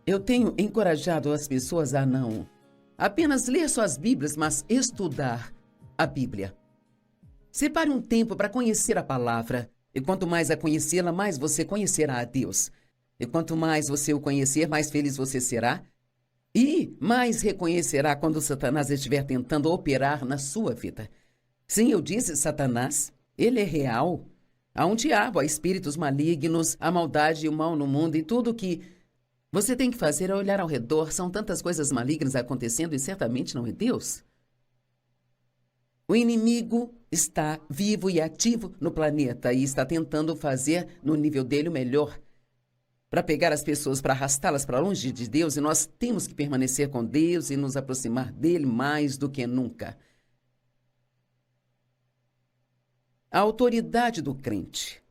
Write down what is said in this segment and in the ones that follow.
Eu tenho encorajado as pessoas a não apenas ler suas Bíblias, mas estudar a Bíblia. Separe um tempo para conhecer a palavra, e quanto mais a conhecê-la, mais você conhecerá a Deus. E quanto mais você o conhecer, mais feliz você será, e mais reconhecerá quando Satanás estiver tentando operar na sua vida. Sim, eu disse Satanás, ele é real. Há um diabo, há espíritos malignos, há maldade e o mal no mundo, e tudo que você tem que fazer é olhar ao redor. São tantas coisas malignas acontecendo e certamente não é Deus. O inimigo está vivo e ativo no planeta e está tentando fazer no nível dele o melhor para pegar as pessoas, para arrastá-las para longe de Deus, e nós temos que permanecer com Deus e nos aproximar dele mais do que nunca. A autoridade do crente.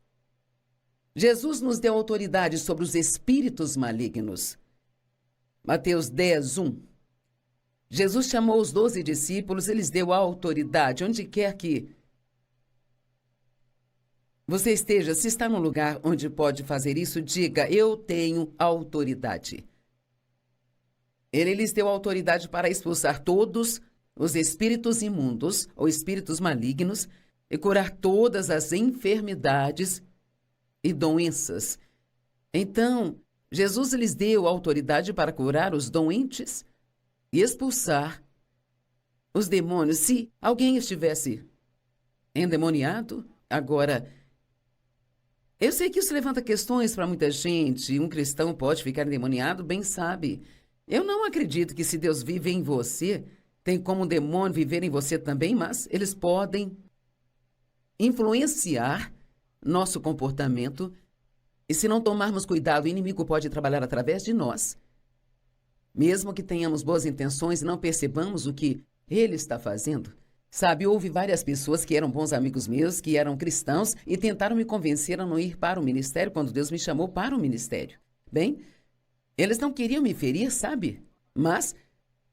Jesus nos deu autoridade sobre os espíritos malignos. Mateus 10, 1. Jesus chamou os 12 discípulos, ele lhes deu a autoridade. Onde quer que você esteja, se está num lugar onde pode fazer isso, diga: eu tenho autoridade. Ele lhes deu autoridade para expulsar todos os espíritos imundos ou espíritos malignos e curar todas as enfermidades e doenças. Então, Jesus lhes deu autoridade para curar os doentes e expulsar os demônios. Se alguém estivesse endemoniado, agora, eu sei que isso levanta questões para muita gente. Um cristão pode ficar endemoniado, bem sabe. Eu não acredito que se Deus vive em você, tem como um demônio viver em você também, mas eles podem influenciar nosso comportamento, e se não tomarmos cuidado, o inimigo pode trabalhar através de nós. Mesmo que tenhamos boas intenções e não percebamos o que ele está fazendo. Sabe, houve várias pessoas que eram bons amigos meus, que eram cristãos e tentaram me convencer a não ir para o ministério quando Deus me chamou para o ministério. Bem, eles não queriam me ferir, sabe? Mas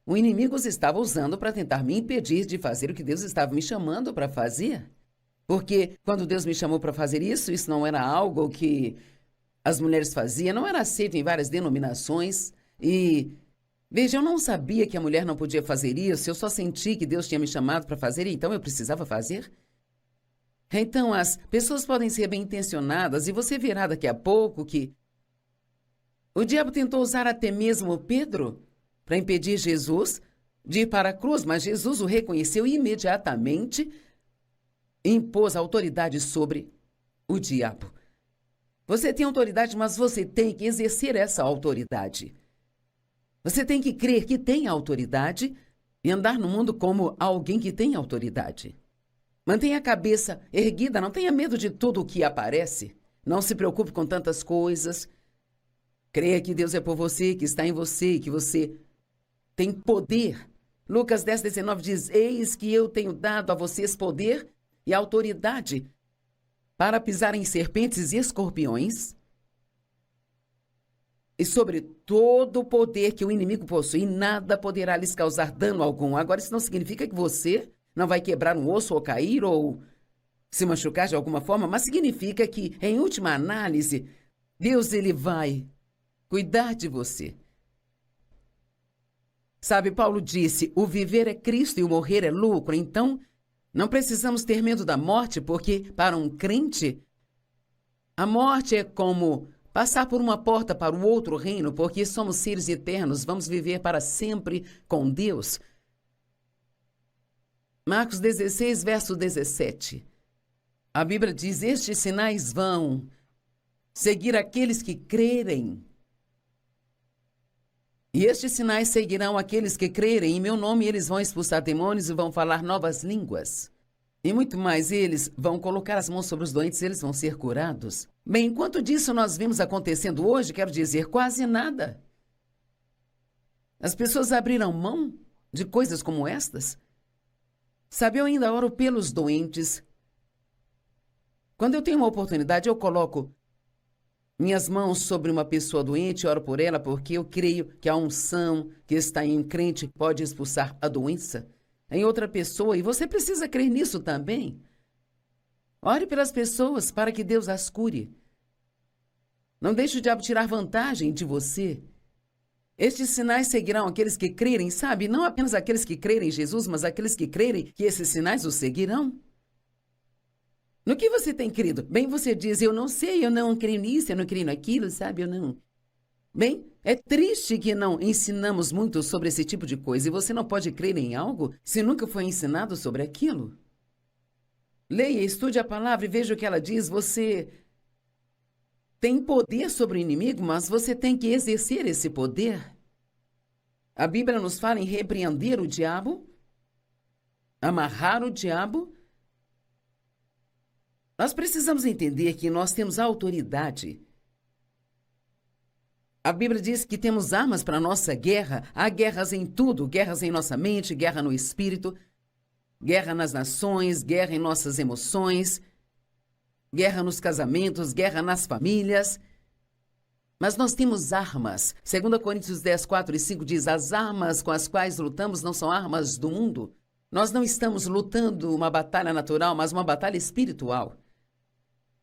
o inimigo os estava usando para tentar me impedir de fazer o que Deus estava me chamando para fazer. Porque quando Deus me chamou para fazer isso, isso não era algo que as mulheres faziam, não era aceito em várias denominações. E, veja, eu não sabia que a mulher não podia fazer isso, eu só senti que Deus tinha me chamado para fazer, e então eu precisava fazer. Então, as pessoas podem ser bem intencionadas, e você verá daqui a pouco que o diabo tentou usar até mesmo Pedro para impedir Jesus de ir para a cruz, mas Jesus o reconheceu e imediatamente impôs autoridade sobre o diabo. Você tem autoridade, mas você tem que exercer essa autoridade. Você tem que crer que tem autoridade e andar no mundo como alguém que tem autoridade. Mantenha a cabeça erguida, não tenha medo de tudo o que aparece. Não se preocupe com tantas coisas. Creia que Deus é por você, que está em você e que você tem poder. Lucas 10, 19 diz: eis que eu tenho dado a vocês poder e autoridade para pisar em serpentes e escorpiões e sobre todo o poder que o inimigo possui, nada poderá lhes causar dano algum. Agora, isso não significa que você não vai quebrar um osso ou cair ou se machucar de alguma forma, mas significa que, em última análise, Deus ele vai cuidar de você. Sabe, Paulo disse: o viver é Cristo e o morrer é lucro. Então, não precisamos ter medo da morte, porque para um crente, a morte é como passar por uma porta para o outro reino, porque somos seres eternos, vamos viver para sempre com Deus. Marcos 16, verso 17. A Bíblia diz: estes sinais vão seguir aqueles que crerem. E estes sinais seguirão aqueles que crerem. Em meu nome eles vão expulsar demônios e vão falar novas línguas. E muito mais, eles vão colocar as mãos sobre os doentes e eles vão ser curados. Bem, enquanto disso nós vimos acontecendo hoje, quero dizer, quase nada. As pessoas abriram mão de coisas como estas. Sabe, eu ainda oro pelos doentes. Quando eu tenho uma oportunidade, eu coloco minhas mãos sobre uma pessoa doente, oro por ela, porque eu creio que a unção que está em um crente pode expulsar a doença em outra pessoa, e você precisa crer nisso também. Ore pelas pessoas para que Deus as cure. Não deixe o diabo tirar vantagem de você. Estes sinais seguirão aqueles que crerem, sabe? Não apenas aqueles que crerem em Jesus, mas aqueles que crerem que esses sinais os seguirão. No que você tem crido? Bem, você diz, eu não sei, eu não creio nisso, eu não creio naquilo, sabe? Eu não... Bem, é triste que não ensinamos muito sobre esse tipo de coisa e você não pode crer em algo se nunca foi ensinado sobre aquilo. Leia, estude a palavra e veja o que ela diz. Você tem poder sobre o inimigo, mas você tem que exercer esse poder. A Bíblia nos fala em repreender o diabo, amarrar o diabo. Nós precisamos entender que nós temos autoridade. A Bíblia diz que temos armas para a nossa guerra. Há guerras em tudo, guerras em nossa mente, guerra no espírito, guerra nas nações, guerra em nossas emoções, guerra nos casamentos, guerra nas famílias. Mas nós temos armas. 2 Coríntios 10, 4 e 5 diz, as armas com as quais lutamos não são armas do mundo. Nós não estamos lutando uma batalha natural, mas uma batalha espiritual.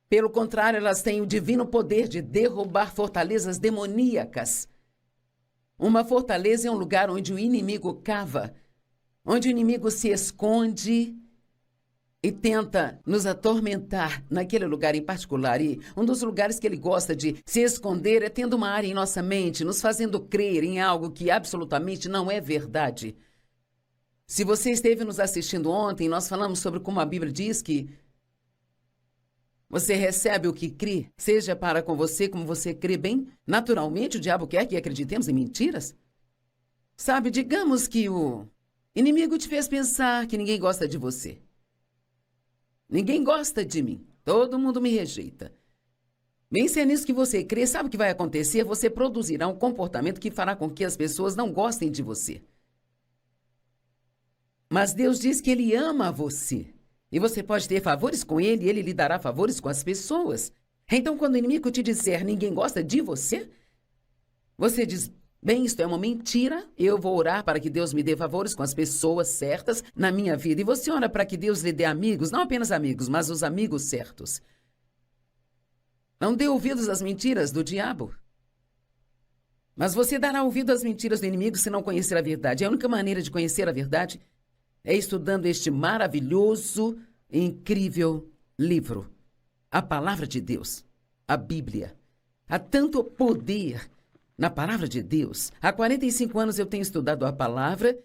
Pelo contrário, elas têm o divino poder de derrubar fortalezas demoníacas. Uma fortaleza é um lugar onde o inimigo cava, onde o inimigo se esconde e tenta nos atormentar naquele lugar em particular. E um dos lugares que ele gosta de se esconder é tendo uma área em nossa mente, nos fazendo crer em algo que absolutamente não é verdade. Se você esteve nos assistindo ontem, nós falamos sobre como a Bíblia diz que você recebe o que crê, seja para com você como você crê bem. Naturalmente, o diabo quer que acreditemos em mentiras. Sabe, digamos que o inimigo te fez pensar que ninguém gosta de você. Ninguém gosta de mim. Todo mundo me rejeita. Bem, se é nisso que você crê, sabe o que vai acontecer? Você produzirá um comportamento que fará com que as pessoas não gostem de você. Mas Deus diz que Ele ama você. E você pode ter favores com Ele e Ele lhe dará favores com as pessoas. Então, quando o inimigo te disser ninguém gosta de você, você diz, bem, isto é uma mentira, eu vou orar para que Deus me dê favores com as pessoas certas na minha vida. E você ora para que Deus lhe dê amigos, não apenas amigos, mas os amigos certos. Não dê ouvidos às mentiras do diabo. Mas você dará ouvido às mentiras do inimigo se não conhecer a verdade. A única maneira de conhecer a verdade é estudando este maravilhoso e incrível livro, a Palavra de Deus, a Bíblia. Há tanto poder na Palavra de Deus. Há 45 anos eu tenho estudado a Palavra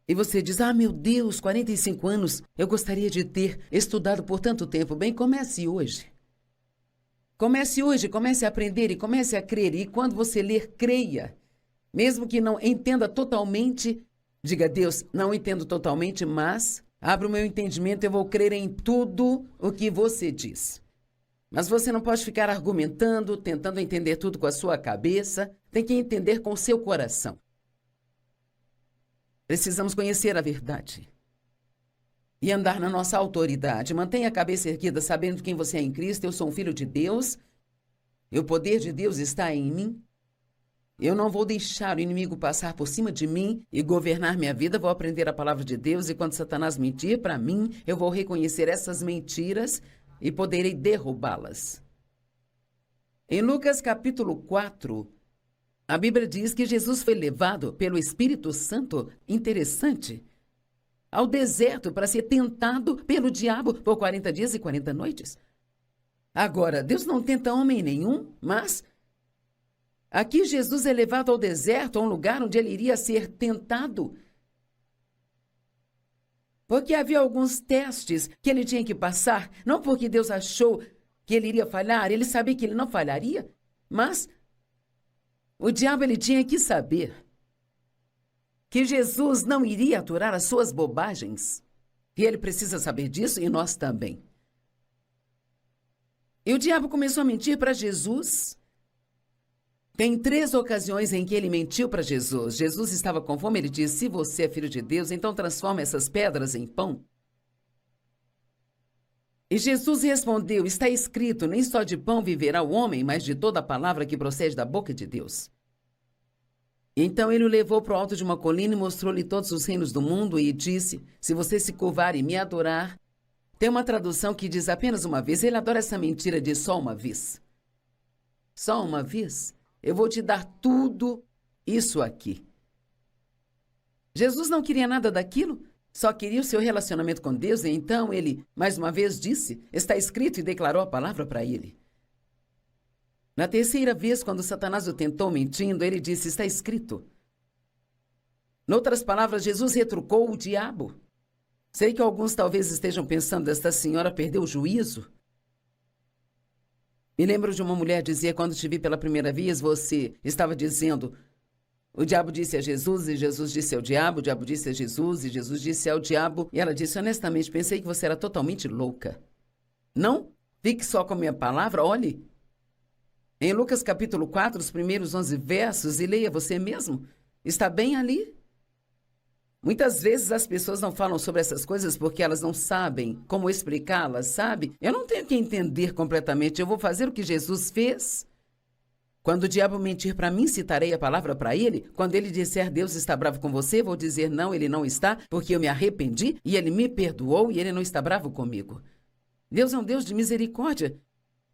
e você diz, meu Deus, 45 anos, eu gostaria de ter estudado por tanto tempo. Bem, comece hoje. Comece hoje, comece a aprender e comece a crer. E quando você ler, creia. Mesmo que não entenda totalmente, diga, Deus, não entendo totalmente, mas abra o meu entendimento, eu vou crer em tudo o que você diz. Mas você não pode ficar argumentando, tentando entender tudo com a sua cabeça. Tem que entender com o seu coração. Precisamos conhecer a verdade e andar na nossa autoridade. Mantenha a cabeça erguida, sabendo quem você é em Cristo. Eu sou um filho de Deus e o poder de Deus está em mim. Eu não vou deixar o inimigo passar por cima de mim e governar minha vida. Vou aprender a palavra de Deus e quando Satanás mentir para mim, eu vou reconhecer essas mentiras e poderei derrubá-las. Em Lucas capítulo 4, a Bíblia diz que Jesus foi levado pelo Espírito Santo, interessante, ao deserto para ser tentado pelo diabo por 40 dias e 40 noites. Agora, Deus não tenta homem nenhum, mas aqui Jesus é levado ao deserto, a um lugar onde ele iria ser tentado. Porque havia alguns testes que ele tinha que passar, não porque Deus achou que ele iria falhar, ele sabia que ele não falharia, mas o diabo ele tinha que saber que Jesus não iria aturar as suas bobagens. E ele precisa saber disso e nós também. E o diabo começou a mentir para Jesus. Tem 3 ocasiões em que ele mentiu para Jesus. Jesus estava com fome, ele disse, se você é filho de Deus, então transforma essas pedras em pão. E Jesus respondeu, está escrito, nem só de pão viverá o homem, mas de toda a palavra que procede da boca de Deus. Então ele o levou para o alto de uma colina e mostrou-lhe todos os reinos do mundo e disse, se você se curvar e me adorar, tem uma tradução que diz apenas uma vez, ele adora essa mentira de só uma vez. Só uma vez? Eu vou te dar tudo isso aqui. Jesus não queria nada daquilo, só queria o seu relacionamento com Deus, e então ele, mais uma vez, disse, está escrito, e declarou a palavra para ele. Na terceira vez, quando Satanás o tentou mentindo, ele disse, está escrito. Noutras palavras, Jesus retrucou o diabo. Sei que alguns talvez estejam pensando, esta senhora perdeu o juízo. Me lembro de uma mulher dizer, quando te vi pela primeira vez, você estava dizendo, o diabo disse a Jesus, e Jesus disse ao diabo, o diabo disse a Jesus, e Jesus disse ao diabo. E ela disse, honestamente, pensei que você era totalmente louca. Não, fique só com a minha palavra, olhe. Em Lucas capítulo 4, os primeiros 11 versos, e leia você mesmo, está bem ali. Muitas vezes as pessoas não falam sobre essas coisas porque elas não sabem como explicá-las, sabe? Eu não tenho que entender completamente, eu vou fazer o que Jesus fez. Quando o diabo mentir para mim, citarei a palavra para ele. Quando ele disser, Deus está bravo com você, vou dizer, não, ele não está, porque eu me arrependi e ele me perdoou e ele não está bravo comigo. Deus é um Deus de misericórdia.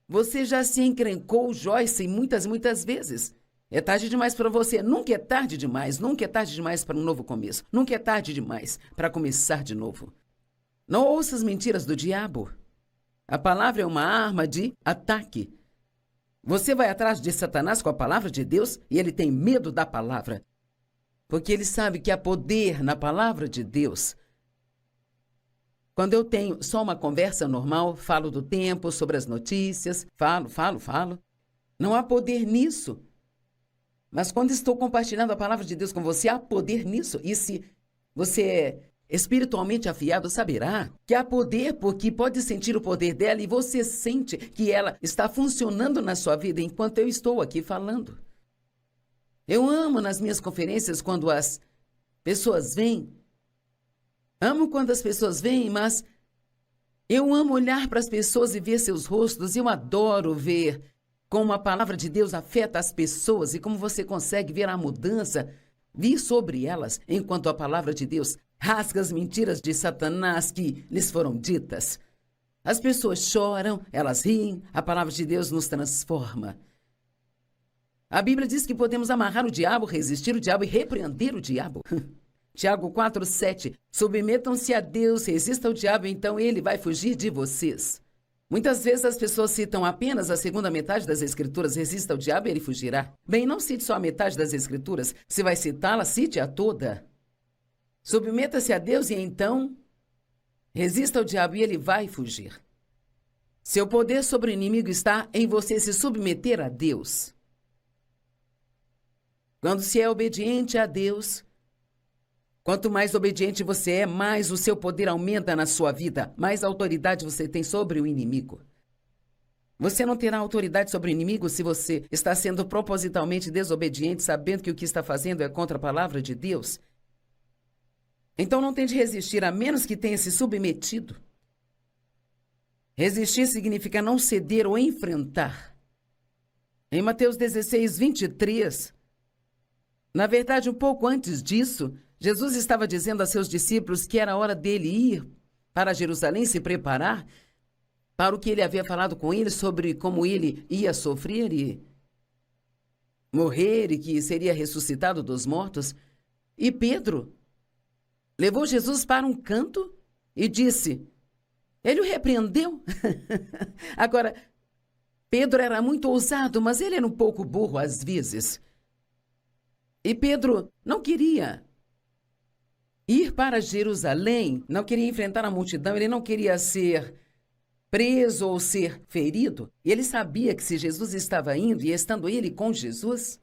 Você já se encrencou, Joyce, muitas vezes. É tarde demais para você. Nunca é tarde demais. Nunca é tarde demais para um novo começo. Nunca é tarde demais para começar de novo. Não ouça as mentiras do diabo. A palavra é uma arma de ataque. Você vai atrás de Satanás com a palavra de Deus e ele tem medo da palavra. Porque ele sabe que há poder na palavra de Deus. Quando eu tenho só uma conversa normal, falo do tempo, sobre as notícias, falo. Não há poder nisso. Mas quando estou compartilhando a palavra de Deus com você, há poder nisso. E se você é espiritualmente afiado, saberá que há poder, porque pode sentir o poder dela e você sente que ela está funcionando na sua vida enquanto eu estou aqui falando. Eu amo nas minhas conferências quando as pessoas vêm. Amo quando as pessoas vêm, mas eu amo olhar para as pessoas e ver seus rostos. Eu adoro ver como a palavra de Deus afeta as pessoas e como você consegue ver a mudança vir sobre elas enquanto a palavra de Deus rasga as mentiras de Satanás que lhes foram ditas. As pessoas choram, elas riem, a palavra de Deus nos transforma. A Bíblia diz que podemos amarrar o diabo, resistir o diabo e repreender o diabo. Tiago 4:7. Submetam-se a Deus, resista ao diabo, então ele vai fugir de vocês. Muitas vezes as pessoas citam apenas a segunda metade das Escrituras, resista ao diabo e ele fugirá. Bem, não cite só a metade das Escrituras. Se vai citá-la, cite-a toda. Submeta-se a Deus e então resista ao diabo e ele vai fugir. Seu poder sobre o inimigo está em você se submeter a Deus. Quando se é obediente a Deus, quanto mais obediente você é, mais o seu poder aumenta na sua vida, mais autoridade você tem sobre o inimigo. Você não terá autoridade sobre o inimigo se você está sendo propositalmente desobediente, sabendo que o que está fazendo é contra a palavra de Deus. Então não tente resistir, a menos que tenha se submetido. Resistir significa não ceder ou enfrentar. Em Mateus 16:23, na verdade, um pouco antes disso, Jesus estava dizendo a seus discípulos que era hora dele ir para Jerusalém se preparar para o que ele havia falado com eles sobre como ele ia sofrer e morrer e que seria ressuscitado dos mortos. E Pedro levou Jesus para um canto e disse, ele o repreendeu. Agora, Pedro era muito ousado, mas ele era um pouco burro às vezes. E Pedro não queria ir para Jerusalém, não queria enfrentar a multidão, ele não queria ser preso ou ser ferido. E ele sabia que se Jesus estava indo e estando ele com Jesus,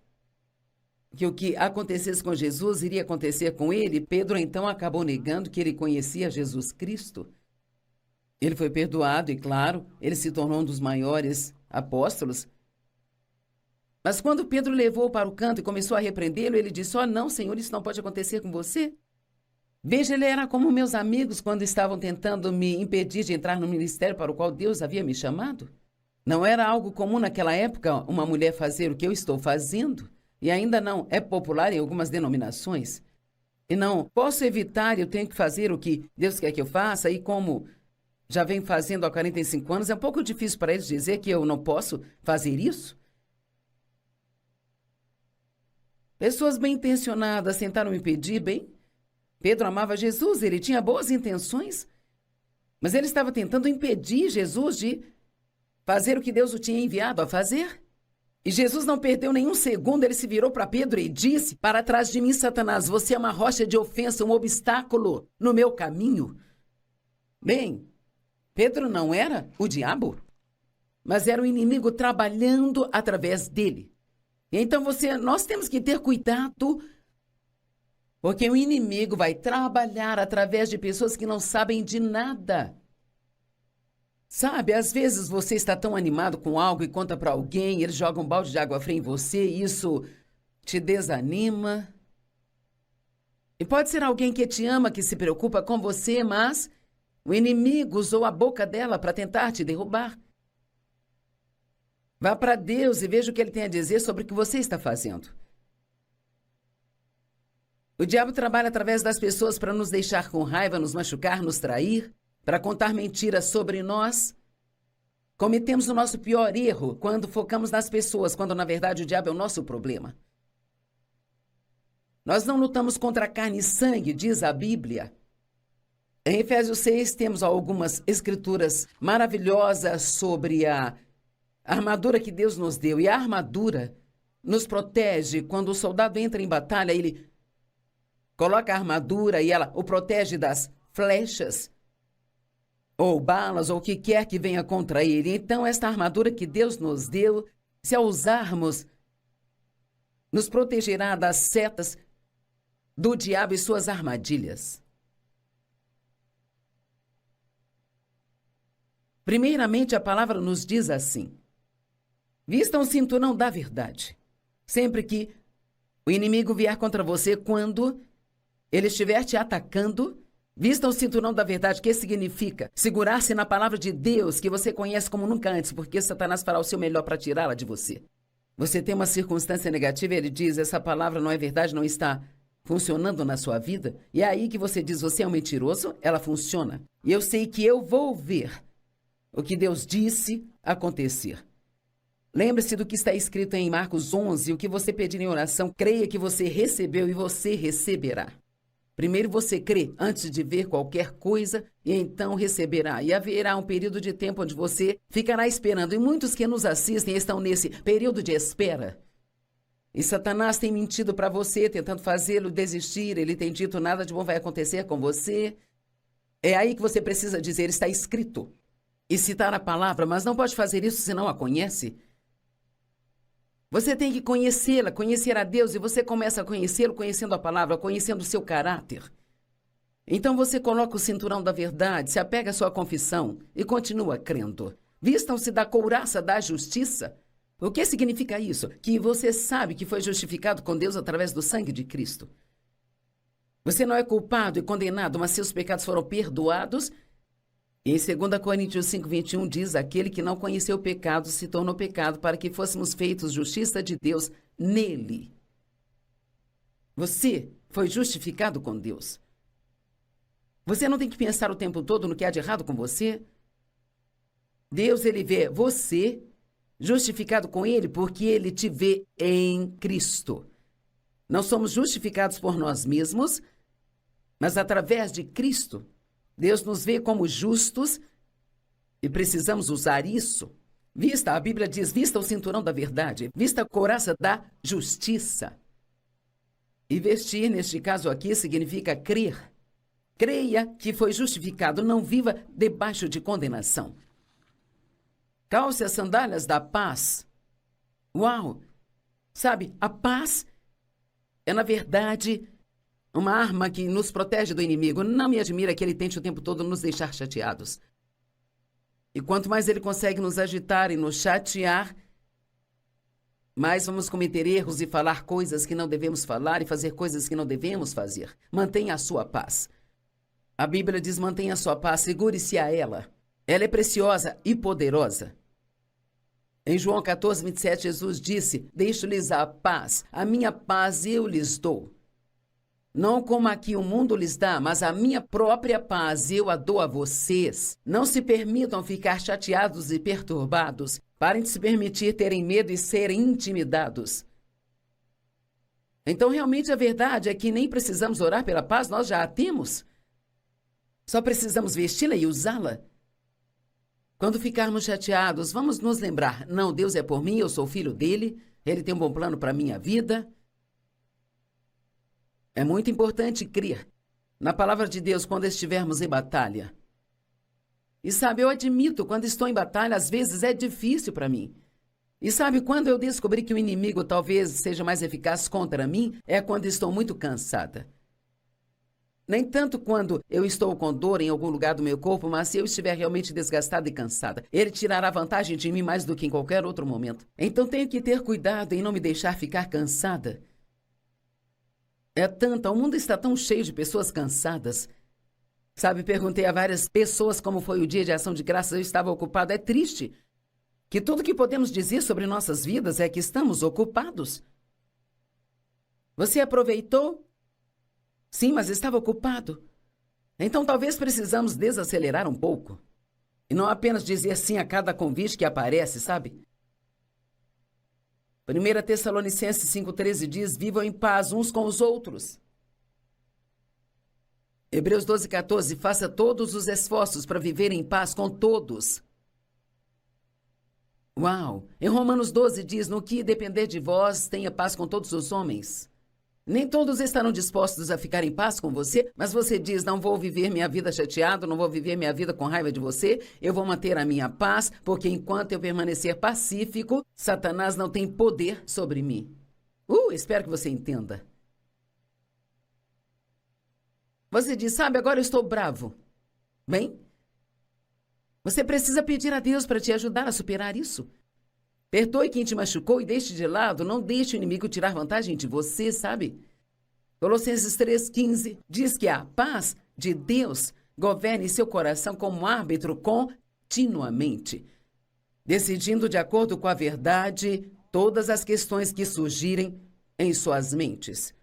que o que acontecesse com Jesus iria acontecer com ele. Pedro então acabou negando que ele conhecia Jesus Cristo. Ele foi perdoado e, claro, ele se tornou um dos maiores apóstolos. Mas quando Pedro levou para o canto e começou a repreendê-lo, ele disse, não, Senhor, isso não pode acontecer com você. Veja, ele era como meus amigos quando estavam tentando me impedir de entrar no ministério para o qual Deus havia me chamado. Não era algo comum naquela época uma mulher fazer o que eu estou fazendo. E ainda não é popular em algumas denominações. E não posso evitar, eu tenho que fazer o que Deus quer que eu faça. E como já vem fazendo há 45 anos, é um pouco difícil para eles dizer que eu não posso fazer isso. Pessoas bem-intencionadas tentaram impedir, bem. Pedro amava Jesus, ele tinha boas intenções, mas ele estava tentando impedir Jesus de fazer o que Deus o tinha enviado a fazer. E Jesus não perdeu nenhum segundo, ele se virou para Pedro e disse: para trás de mim, Satanás, você é uma rocha de ofensa, um obstáculo no meu caminho. Bem, Pedro não era o diabo, mas era o inimigo trabalhando através dele. Então nós temos que ter cuidado, porque o inimigo vai trabalhar através de pessoas que não sabem de nada. Sabe, às vezes você está tão animado com algo e conta para alguém, eles jogam um balde de água fria em você e isso te desanima. E pode ser alguém que te ama, que se preocupa com você, mas o inimigo usou a boca dela para tentar te derrubar. Vá para Deus e veja o que Ele tem a dizer sobre o que você está fazendo. O diabo trabalha através das pessoas para nos deixar com raiva, nos machucar, nos trair, para contar mentiras sobre nós. Cometemos o nosso pior erro quando focamos nas pessoas, quando na verdade o diabo é o nosso problema. Nós não lutamos contra carne e sangue, diz a Bíblia. Em Efésios 6 temos algumas escrituras maravilhosas sobre a armadura que Deus nos deu. E a armadura nos protege. Quando o soldado entra em batalha, ele coloca a armadura e ela o protege das flechas, ou balas, ou o que quer que venha contra ele. Então, esta armadura que Deus nos deu, se a usarmos, nos protegerá das setas do diabo e suas armadilhas. Primeiramente, a palavra nos diz assim: vistam o cinturão da verdade. Sempre que o inimigo vier contra você, quando ele estiver te atacando, vistam o cinturão da verdade, que significa segurar-se na palavra de Deus, que você conhece como nunca antes, porque Satanás fará o seu melhor para tirá-la de você. Você tem uma circunstância negativa e ele diz: essa palavra não é verdade, não está funcionando na sua vida. E é aí que você diz: você é um mentiroso, ela funciona. E eu sei que eu vou ver o que Deus disse acontecer. Lembre-se do que está escrito em Marcos 11, o que você pedir em oração, creia que você recebeu e você receberá. Primeiro você crê antes de ver qualquer coisa e então receberá. E haverá um período de tempo onde você ficará esperando. E muitos que nos assistem estão nesse período de espera. E Satanás tem mentido para você, tentando fazê-lo desistir. Ele tem dito: nada de bom vai acontecer com você. É aí que você precisa dizer: está escrito. E citar a palavra, mas não pode fazer isso se não a conhece. Você tem que conhecê-la, conhecer a Deus, e você começa a conhecê-lo conhecendo a palavra, conhecendo o seu caráter. Então você coloca o cinturão da verdade, se apega à sua confissão e continua crendo. Vistam-se da couraça da justiça. O que significa isso? Que você sabe que foi justificado com Deus através do sangue de Cristo. Você não é culpado e condenado, mas seus pecados foram perdoados. E em 2 Coríntios 5:21 diz: aquele que não conheceu o pecado se tornou pecado para que fôssemos feitos justiça de Deus nele. Você foi justificado com Deus. Você não tem que pensar o tempo todo no que há de errado com você. Deus, ele vê você justificado com ele porque ele te vê em Cristo. Não somos justificados por nós mesmos, mas através de Cristo. Deus nos vê como justos e precisamos usar isso. A Bíblia diz: vista o cinturão da verdade, vista a couraça da justiça. E vestir, neste caso aqui, significa crer. Creia que foi justificado, não viva debaixo de condenação. Calce as sandálias da paz. Uau! Sabe, a paz é, na verdade, uma arma que nos protege do inimigo. Não me admira que ele tente o tempo todo nos deixar chateados. E quanto mais ele consegue nos agitar e nos chatear, mais vamos cometer erros e falar coisas que não devemos falar e fazer coisas que não devemos fazer. Mantenha a sua paz. A Bíblia diz: mantenha a sua paz, segure-se a ela. Ela é preciosa e poderosa. Em João 14:27, Jesus disse: deixo-lhes a paz, a minha paz eu lhes dou. Não como aqui o mundo lhes dá, mas a minha própria paz eu a dou a vocês. Não se permitam ficar chateados e perturbados. Parem de se permitir terem medo e serem intimidados. Então, realmente, a verdade é que nem precisamos orar pela paz, nós já a temos. Só precisamos vesti-la e usá-la. Quando ficarmos chateados, vamos nos lembrar: não, Deus é por mim, eu sou filho dele, ele tem um bom plano para a minha vida. É muito importante crer na palavra de Deus quando estivermos em batalha. E sabe, eu admito, quando estou em batalha, às vezes é difícil para mim. E sabe, quando eu descobri que o inimigo talvez seja mais eficaz contra mim, é quando estou muito cansada. Nem tanto quando eu estou com dor em algum lugar do meu corpo, mas se eu estiver realmente desgastada e cansada, ele tirará vantagem de mim mais do que em qualquer outro momento. Então tenho que ter cuidado em não me deixar ficar cansada. O mundo está tão cheio de pessoas cansadas. Sabe, perguntei a várias pessoas como foi o dia de ação de graças, eu estava ocupado. É triste que tudo que podemos dizer sobre nossas vidas é que estamos ocupados. Você aproveitou? Sim, mas estava ocupado. Então talvez precisamos desacelerar um pouco. E não apenas dizer sim a cada convite que aparece, sabe? 1 Tessalonicenses 5,13 diz: vivam em paz uns com os outros. Hebreus 12,14: faça todos os esforços para viver em paz com todos. Uau! Em Romanos 12 diz: no que depender de vós, tenha paz com todos os homens. Nem todos estarão dispostos a ficar em paz com você, mas você diz: não vou viver minha vida chateado, não vou viver minha vida com raiva de você, eu vou manter a minha paz, porque enquanto eu permanecer pacífico, Satanás não tem poder sobre mim. Espero que você entenda. Você diz: sabe, agora eu estou bravo. Bem, você precisa pedir a Deus para te ajudar a superar isso. Perdoe quem te machucou e deixe de lado, não deixe o inimigo tirar vantagem de você, sabe? Colossenses 3,15 diz que a paz de Deus governe seu coração como árbitro continuamente, decidindo de acordo com a verdade todas as questões que surgirem em suas mentes.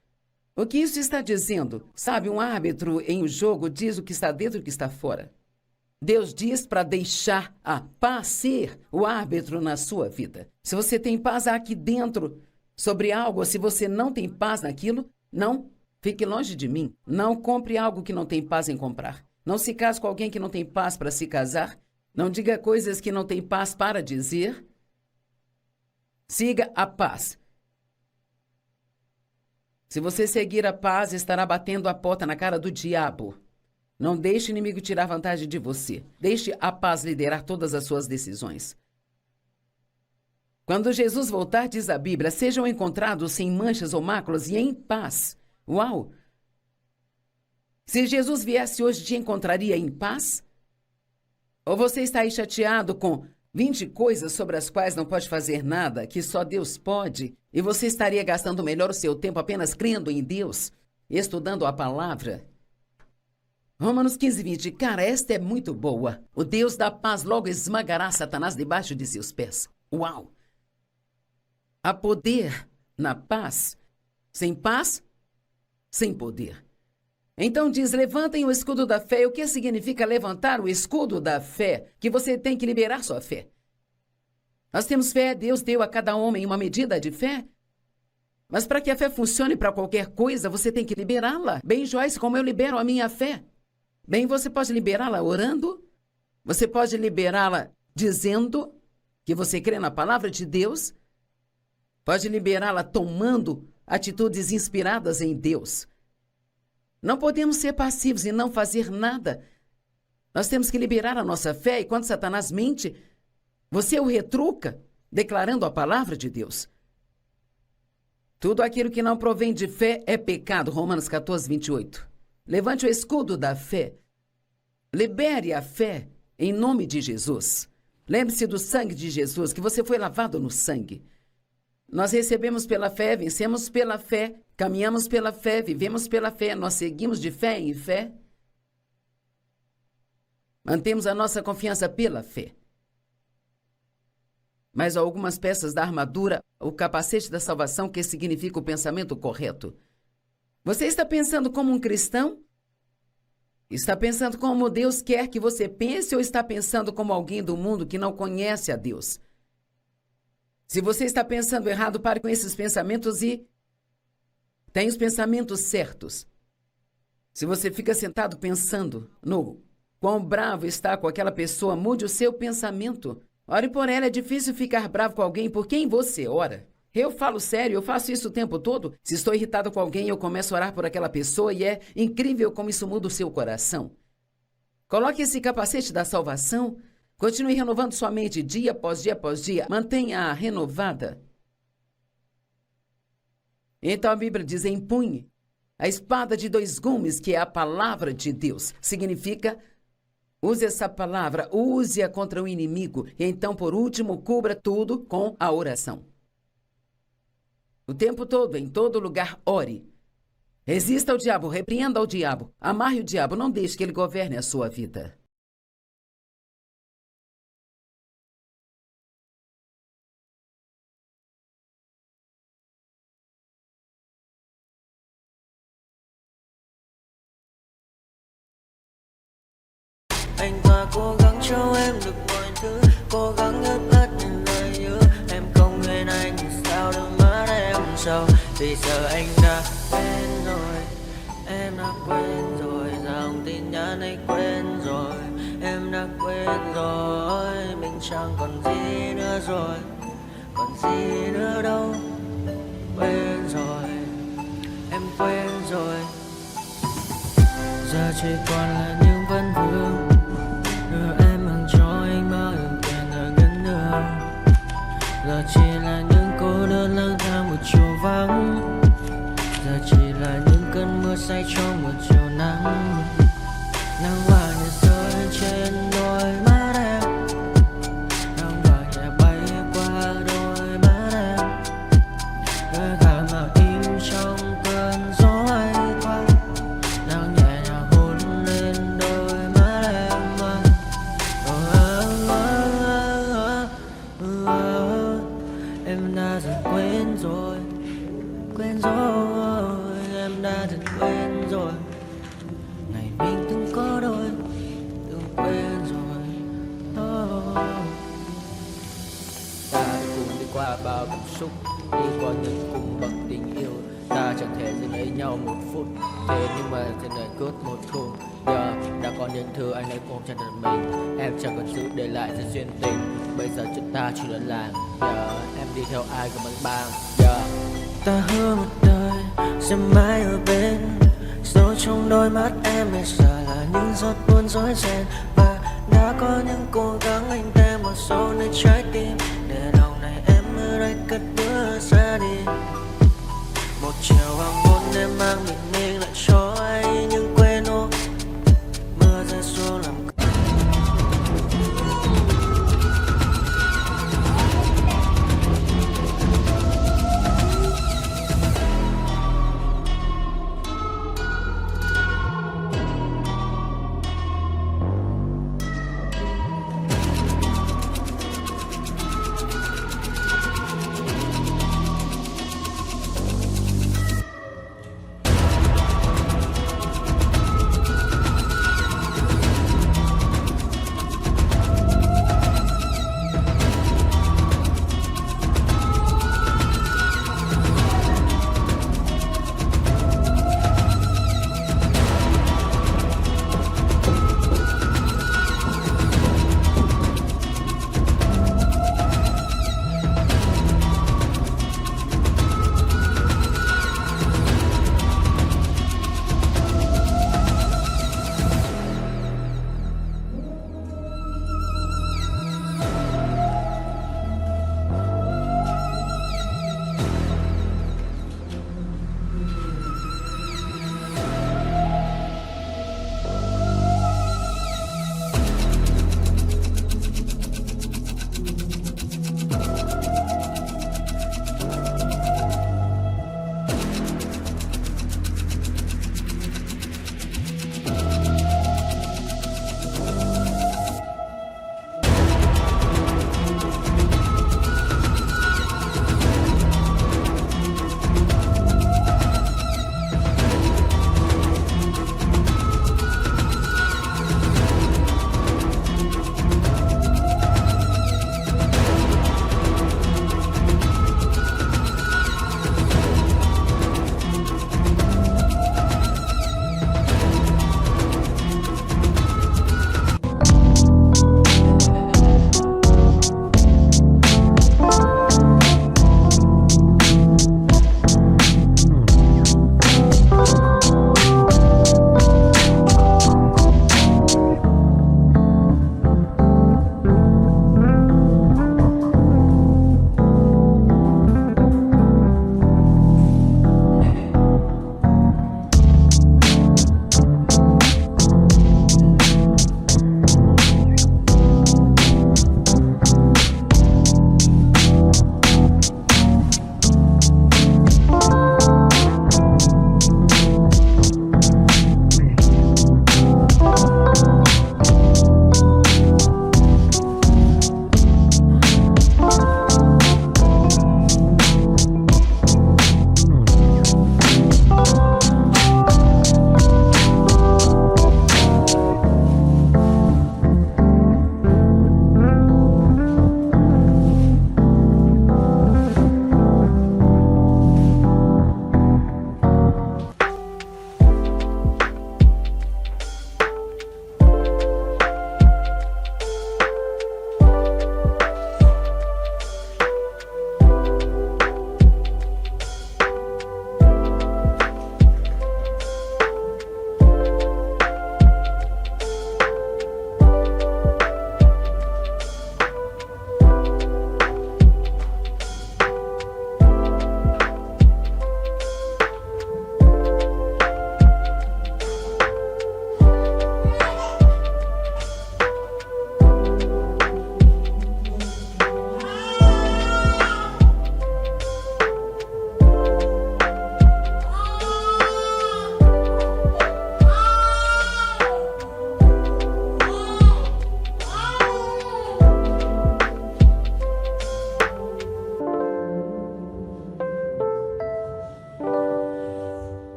O que isso está dizendo? Sabe, um árbitro em um jogo diz o que está dentro e o que está fora. Deus diz para deixar a paz ser o árbitro na sua vida. Se você tem paz aqui dentro sobre algo, ou se você não tem paz naquilo, não, fique longe de mim. Não compre algo que não tem paz em comprar. Não se case com alguém que não tem paz para se casar. Não diga coisas que não tem paz para dizer. Siga a paz. Se você seguir a paz, estará batendo a porta na cara do diabo. Não deixe o inimigo tirar vantagem de você. Deixe a paz liderar todas as suas decisões. Quando Jesus voltar, diz a Bíblia, sejam encontrados sem manchas ou máculas e em paz. Uau! Se Jesus viesse hoje, te encontraria em paz? Ou você está aí chateado com 20 coisas sobre as quais não pode fazer nada, que só Deus pode, e você estaria gastando melhor o seu tempo apenas crendo em Deus, estudando a palavra? Romanos 15:20, cara, esta é muito boa. O Deus da paz logo esmagará Satanás debaixo de seus pés. Uau! Há poder na paz. Sem paz, sem poder. Então diz, levantem o escudo da fé. O que significa levantar o escudo da fé? Que você tem que liberar sua fé. Nós temos fé, Deus deu a cada homem uma medida de fé. Mas para que a fé funcione para qualquer coisa, você tem que liberá-la. Bem, Joyce, como eu libero a minha fé? Bem, você pode liberá-la orando, você pode liberá-la dizendo que você crê na palavra de Deus, pode liberá-la tomando atitudes inspiradas em Deus. Não podemos ser passivos e não fazer nada. Nós temos que liberar a nossa fé e quando Satanás mente, você o retruca, declarando a palavra de Deus. Tudo aquilo que não provém de fé é pecado, Romanos 14:28. Levante o escudo da fé. Libere a fé em nome de Jesus. Lembre-se do sangue de Jesus, que você foi lavado no sangue. Nós recebemos pela fé, vencemos pela fé, caminhamos pela fé, vivemos pela fé, nós seguimos de fé em fé. Mantemos a nossa confiança pela fé. Mas há algumas peças da armadura, o capacete da salvação, que significa o pensamento correto. Você está pensando como um cristão? Está pensando como Deus quer que você pense ou está pensando como alguém do mundo que não conhece a Deus? Se você está pensando errado, pare com esses pensamentos e Tem os pensamentos certos. Se você fica sentado pensando no quão bravo está com aquela pessoa, mude o seu pensamento. Ore por ela. É difícil ficar bravo com alguém por quem você ora. Eu falo sério, eu faço isso o tempo todo. Se estou irritado com alguém, eu começo a orar por aquela pessoa e é incrível como isso muda o seu coração. Coloque esse capacete da salvação. Continue renovando sua mente dia após dia após dia. Mantenha-a renovada. Então a Bíblia diz: empunhe a espada de 2 gumes, que é a palavra de Deus. Significa, use essa palavra, use-a contra o inimigo. E então, por último, cubra tudo com a oração. O tempo todo, em todo lugar, ore. Resista ao diabo, repreenda ao diabo. Amarre o diabo, não deixe que ele governe a sua vida. Anh ta cố gắng cho em được mọi thứ, cố gắng ướt át những lời nhớ. Em không quên anh thì sao đôi mắt em sầu. Vì giờ anh đã quên rồi, em đã quên rồi. Dòng tin nhắn anh quên rồi, em đã quên rồi. Mình chẳng còn gì nữa rồi, còn gì nữa đâu. Quên rồi, em quên rồi. Giờ chỉ còn là những vấn vương. Em mang cho anh bao nhiêu tiền ở gần đường. Giờ chỉ là những cô đơn lang thang một chiều vắng. Giờ chỉ là những cơn mưa say trong một chiều nắng. Nắng vàng nhẹ rơi trên đôi mắt em. Nắng vàng nhẹ bay qua đôi mắt em. Đôi gà mà im trong cơn gió hay qua. Nắng nhẹ nhàng hôn lên đôi mắt em. Em đã dần quên rồi, quên rồi. Em đã dần quên rồi. Ngày mình từng có đôi, từng quên rồi. Ta đã cùng đi qua bao cảm xúc, đi qua những cung bậc tình yêu. Ta chẳng thể dừng lấy nhau một phút, thế nhưng mà trên đời cướp một thu. Giờ đã có những thứ anh ấy ôm trong đời mình. Em chẳng cần giữ để lại sự duyên tình. Bây giờ chúng ta chỉ là làng. Giờ em đi theo ai cũng bằng bang. Giờ ta hứa một đời sẽ mãi ở bên. Dẫu trong đôi mắt em bây giờ là những giọt buồn rối ren. Và đã có những cố gắng anh thêm một số nơi trái tim. Để lòng này em ở đây cất bước ra đi. Một chiều hoàng hôn em mang bình minh lại cho anh những quên ô. Mưa rơi xuống làm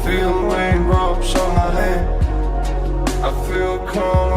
feel raindrops on my head. I feel calm